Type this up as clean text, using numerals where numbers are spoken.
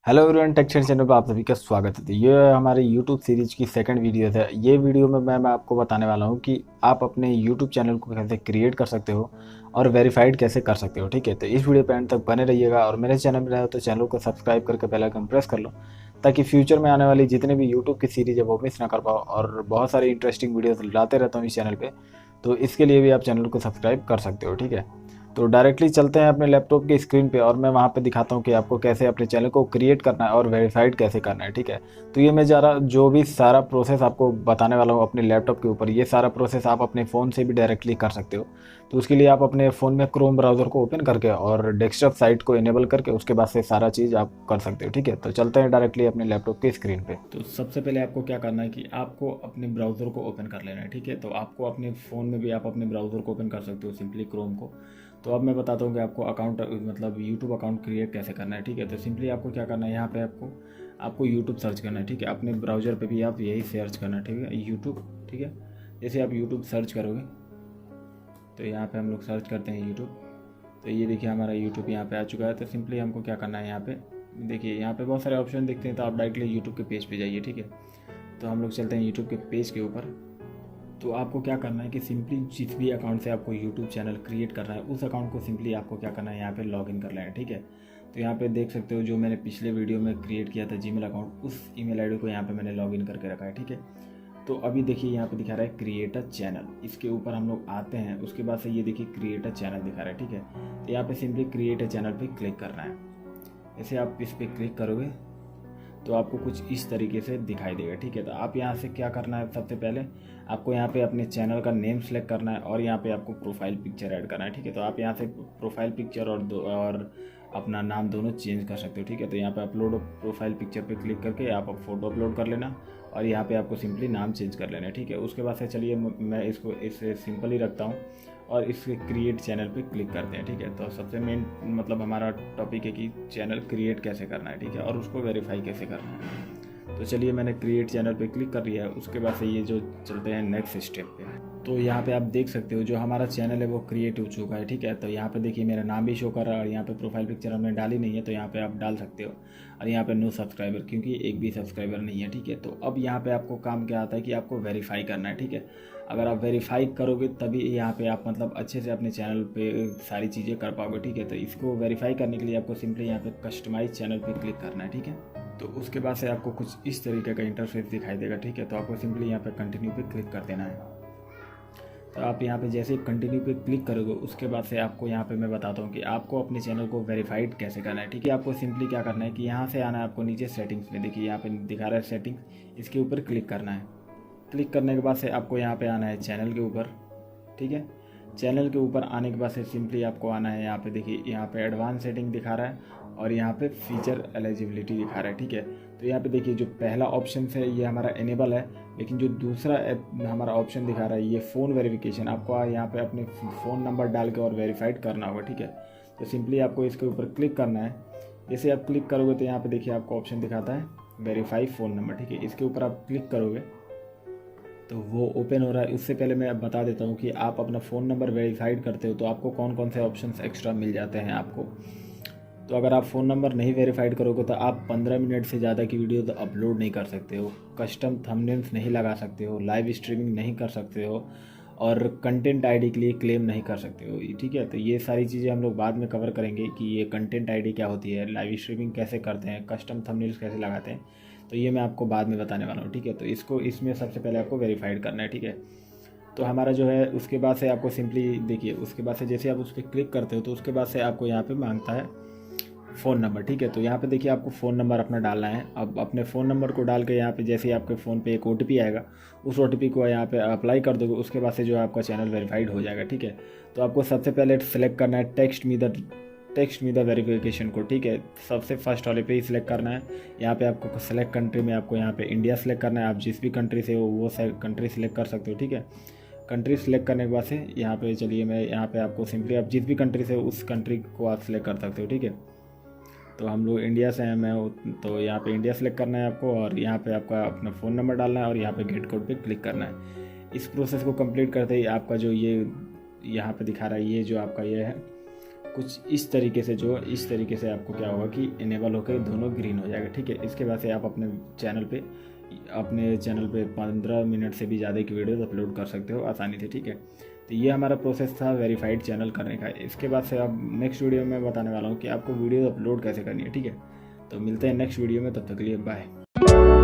Hello everyone, take channel पर आप सभी का स्वागत है। तो ये हमारे यूट्यूब सीरीज की सेकंड वीडियो है। ये वीडियो में मैं आपको बताने वाला हूँ कि आप अपने यूट्यूब चैनल को कैसे क्रिएट कर सकते हो और वेरीफाइड कैसे कर सकते हो। ठीक है, तो इस वीडियो पे एंड तक बने रहिएगा और मेरे चैनल में रहे हो तो चैनल को सब्सक्राइब करके बेल आइकन प्रेस कर लो, ताकि फ्यूचर में आने वाली जितने भी यूट्यूब की सीरीज है वो मिस ना कर पाओ। और बहुत सारी इंटरेस्टिंग वीडियोस लाते रहता हूँ इस चैनल पे, तो इसके लिए भी आप चैनल को सब्सक्राइब कर सकते हो। ठीक है, तो डायरेक्टली चलते हैं अपने लैपटॉप की स्क्रीन पे और मैं वहाँ पे दिखाता हूँ कि आपको कैसे अपने चैनल को क्रिएट करना है और वेरीफाइड कैसे करना है। ठीक है, तो ये मैं ज़रा जो भी सारा प्रोसेस आपको बताने वाला हूँ अपने लैपटॉप के ऊपर, ये सारा प्रोसेस आप अपने फ़ोन से भी डायरेक्टली कर सकते हो। तो उसके लिए आप अपने फ़ोन में क्रोम ब्राउज़र को ओपन करके और डेस्कटॉप साइट को इनेबल करके उसके बाद से सारा चीज़ आप कर सकते हो। ठीक है, तो चलते हैं डायरेक्टली अपने लैपटॉप की स्क्रीन पे। तो सबसे पहले आपको क्या करना है कि आपको अपने ब्राउज़र को ओपन कर लेना है। ठीक है, तो आपको अपने फ़ोन में भी आप अपने ब्राउज़र को ओपन कर सकते हो, सिंपली क्रोम को। तो अब मैं बताता हूँ कि आपको अकाउंट मतलब यूट्यूब अकाउंट क्रिएट कैसे करना है। ठीक है, तो सिंपली आपको क्या करना है, यहाँ पे आपको यूट्यूब सर्च करना है। ठीक है, अपने ब्राउज़र पे भी आप यही सर्च करना है। ठीक है, यूट्यूब। ठीक है, जैसे आप यूट्यूब सर्च करोगे तो यहाँ पे हम लोग सर्च करते हैं यूट्यूब। तो ये देखिए हमारा यूट्यूब यहाँ पे आ चुका है। तो सिंपली हमको क्या करना है, यहाँ पे देखिए यहाँ पे बहुत सारे ऑप्शन दिखते हैं, तो आप डायरेक्टली यूट्यूब के पेज पे जाइए। ठीक है, तो हम लोग चलते हैं यूट्यूब के पेज के ऊपर। तो आपको क्या करना है कि सिंपली जिस भी अकाउंट से आपको यूट्यूब चैनल क्रिएट करना है उस अकाउंट को सिंपली आपको क्या करना है, यहाँ पे लॉगिन कर लेना है। ठीक है, तो यहाँ पे देख सकते हो जो मैंने पिछले वीडियो में क्रिएट किया था जीमेल अकाउंट, उस ईमेल आईडी को यहाँ पे मैंने लॉगिन करके रखा है। ठीक है, तो अभी देखिए यहाँ पे दिखा रहा है क्रिएट अ चैनल, इसके ऊपर हम लोग आते हैं। उसके बाद से ये देखिए क्रिएट अ चैनल दिखा रहा है। ठीक है, तो यहाँ पे सिंपली क्रिएट अ चैनल पे क्लिक करना है। ऐसे आप इस पर क्लिक करोगे तो आपको कुछ इस तरीके से दिखाई देगा। ठीक है, तो आप यहाँ से क्या करना है, सबसे पहले आपको यहाँ पे अपने चैनल का नेम सेलेक्ट करना है और यहाँ पे आपको प्रोफाइल पिक्चर ऐड करना है। ठीक है, तो आप यहाँ से प्रोफाइल पिक्चर और अपना नाम दोनों चेंज कर सकते हो। ठीक है, तो यहाँ पे अपलोड प्रोफाइल पिक्चर पे क्लिक करके आप फ़ोटो अपलोड कर लेना और यहाँ पे आपको सिंपली नाम चेंज कर लेना है। ठीक है, उसके बाद से चलिए मैं इसको इससे सिंपल ही रखता हूँ और इसके क्रिएट चैनल पे क्लिक करते हैं। ठीक है, तो सबसे मेन मतलब हमारा टॉपिक है कि चैनल क्रिएट कैसे करना है। ठीक है, और उसको वेरीफाई कैसे करना है। तो चलिए मैंने क्रिएट चैनल पे क्लिक कर लिया है। उसके बाद से ये जो चलते हैं नेक्स्ट स्टेप पे। तो यहाँ पे आप देख सकते हो जो हमारा चैनल है वो क्रिएट हो चुका है। ठीक है, तो यहाँ पे देखिए मेरा नाम भी शो कर रहा है और यहाँ पे प्रोफाइल पिक्चर हमने डाली नहीं है, तो यहाँ पे आप डाल सकते हो। और यहाँ पे नो सब्सक्राइबर, क्योंकि एक भी सब्सक्राइबर नहीं है। ठीक है, तो अब यहाँ पे आपको काम क्या आता है कि आपको वेरीफाई करना है। ठीक है, अगर आप वेरीफाई करोगे तभी यहाँ पे आप मतलब अच्छे से अपने चैनल पे सारी चीज़ें कर पाओगे। ठीक है, तो इसको वेरीफाई करने के लिए आपको सिंपली यहाँ पे कस्टमाइज चैनल पे क्लिक करना है। ठीक है, तो उसके बाद से आपको कुछ इस तरीके का इंटरफेस दिखाई देगा। ठीक है, तो आपको सिंपली यहाँ पे कंटिन्यू पे क्लिक कर देना है। तो आप यहाँ पे जैसे ही कंटिन्यू पे क्लिक करोगे उसके बाद से आपको यहाँ पे मैं बताता हूँ कि आपको अपने चैनल को वेरीफाइड कैसे करना है। ठीक है, आपको सिंपली क्या करना है कि यहाँ से आना है आपको नीचे सेटिंग्स में, देखिए यहाँ पे दिखा रहा है सेटिंग्स, इसके ऊपर क्लिक करना है। क्लिक करने के बाद से आपको यहाँ पे आना है चैनल के ऊपर। ठीक है, चैनल के ऊपर आने के बाद से सिंपली आपको आना है, यहाँ पे देखिए यहाँ पे एडवांस सेटिंग दिखा रहा है और यहाँ पे फीचर एलिजिबिलिटी दिखा रहा है। ठीक है, तो यहाँ पे देखिए जो पहला ऑप्शन है ये हमारा इनेबल है, लेकिन जो दूसरा हमारा ऑप्शन दिखा रहा है ये फ़ोन वेरिफिकेशन, आपको यहाँ पे अपने फ़ोन नंबर डाल के और वेरीफाइड करना होगा। ठीक है, तो सिंपली आपको इसके ऊपर क्लिक करना है। जैसे आप क्लिक करोगे तो यहाँ पे देखिए आपको ऑप्शन दिखाता है वेरीफाई फ़ोन नंबर। ठीक है, इसके ऊपर आप क्लिक करोगे तो वो ओपन हो रहा है। उससे पहले मैं अब बता देता हूँ कि आप अपना फ़ोन नंबर वेरीफाइड करते हो तो आपको कौन कौन से ऑप्शंस एक्स्ट्रा मिल जाते हैं आपको। तो अगर आप फ़ोन नंबर नहीं वेरीफाइड करोगे तो आप 15 मिनट से ज़्यादा की वीडियो तो अपलोड नहीं कर सकते हो, कस्टम थंबनेल्स नहीं लगा सकते हो, लाइव स्ट्रीमिंग नहीं कर सकते हो और कंटेंट आईडी के लिए क्लेम नहीं कर सकते हो। ठीक है, तो ये सारी चीज़ें हम लोग बाद में कवर करेंगे कि ये कंटेंट आईडी क्या होती है, लाइव स्ट्रीमिंग कैसे करते हैं, कस्टम थंबनेल्स कैसे लगाते हैं, तो ये मैं आपको बाद में बताने वाला हूँ। ठीक है, तो इसको इसमें सबसे पहले आपको वेरीफाइड करना है। ठीक है, तो हमारा जो है उसके बाद से आपको सिंपली देखिए उसके बाद से जैसे आप उस पर क्लिक करते हो तो उसके बाद से आपको यहाँ पे मांगता है फ़ोन नंबर। ठीक है, तो यहाँ पे देखिए आपको फ़ोन नंबर अपना डालना है। अब अपने फ़ोन नंबर को डाल के यहाँ पे जैसे ही आपके फ़ोन पे एक OTP आएगा उस OTP को यहाँ पे अप्लाई कर दोगे, उसके बाद से जो है आपका चैनल वेरीफाइड हो जाएगा। ठीक है, तो आपको सबसे पहले सेलेक्ट करना है टेक्स्ट मी द वेरिफिकेशन को। ठीक है, सबसे फर्स्ट वाले पे ही सिलेक्ट करना है। यहाँ पे आपको सेलेक्ट कंट्री में आपको यहाँ पे इंडिया सेलेक्ट करना है, आप जिस भी कंट्री से हो वो कंट्री सेलेक्ट कर सकते हो। ठीक है, कंट्री सेलेक्ट करने के बाद से यहाँ पे चलिए मैं यहाँ पे आपको सिंपली आप जिस भी कंट्री से हो उस कंट्री को आप सिलेक्ट कर सकते हो। ठीक है, तो हम लोग इंडिया से हैं, तो यहाँ पे इंडिया सेलेक्ट करना है आपको और यहाँ पे आपका अपना फ़ोन नंबर डालना है और यहाँ पे गेट कोड पे क्लिक करना है। इस प्रोसेस को कंप्लीट करते ही आपका जो ये यहाँ पे दिखा रहा है ये जो आपका ये है कुछ इस तरीके से आपको क्या होगा कि इनेबल होकर दोनों ग्रीन हो जाएगा। ठीक है, इसके बाद से आप अपने चैनल पे 15 मिनट से भी ज़्यादा की वीडियोस अपलोड कर सकते हो आसानी से। ठीक है, तो ये हमारा प्रोसेस था वेरीफाइड चैनल करने का। इसके बाद से अब नेक्स्ट वीडियो में बताने वाला हूँ कि आपको वीडियो अपलोड कैसे करनी है। ठीक है, तो मिलते हैं नेक्स्ट वीडियो में, तब तक के लिए बाय।